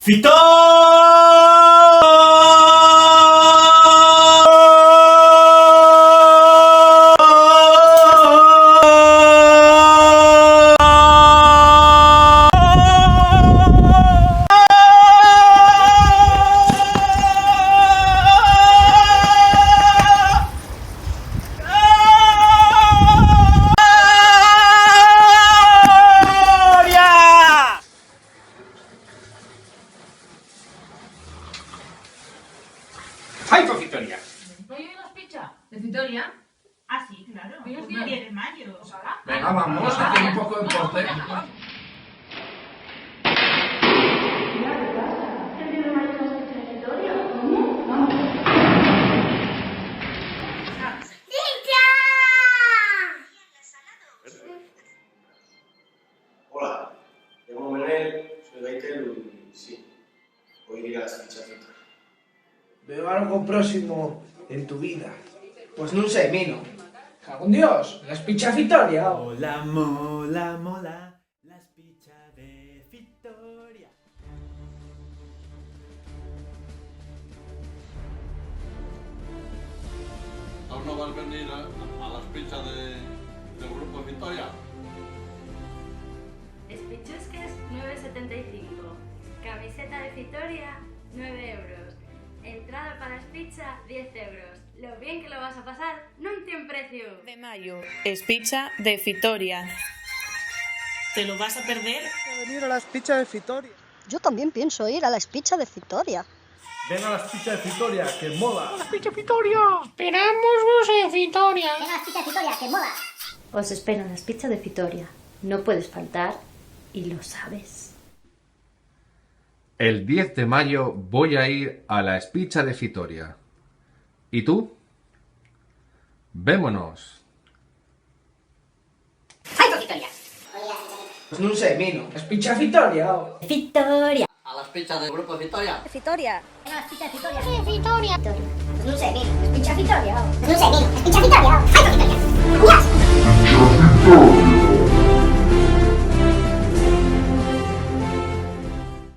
¡Fito! ¡Ay, por Victoria! ¿No hay unas pizzas? ¿De Vitoria? Ah, sí, claro. ¿Hoy es El día? 10 de mayo. Pues ahora. Venga, vamos, a hacer un poco de deporte. Hola, me llamo Manel, soy gaitero y sí, voy a ir a las pichafitas. Veo algo próximo en tu vida. Pues non sei, Mino. Cago en Dios, la espicha Vitoria. Mola, mola, mola, las pizzas de Vitoria. ¿Aún no vas a venir a las pizzas del grupo Victoria? Espichusques 9,75. Camiseta de Vitoria 9 euros. Entrada para Espizza 10 euros. Lo bien que lo vas a pasar non ten precio. De mayo, Espizza de Vitoria. ¿Te lo vas a perder? Venir a las pizzas de Vitoria. Yo también pienso ir a la Espizza de Vitoria. Ven a las pizzas de Vitoria, que mola. Esperamos vos en Vitoria. Os espero en la Espizza de Vitoria. No puedes faltar y lo sabes. El 10 de mayo voy a ir a la Espizza de Vitoria. ¿Y tú? Vémonos. Pues non sei, Mino. Espicha Vitoria. Vitoria. ¿A las pizzas del grupo Victoria? Vitoria. Vitoria. Pues non sei, Mino. Espizza Vitoria. Non sei, Mino. Espizza Vitoria. Ai, Vitoria.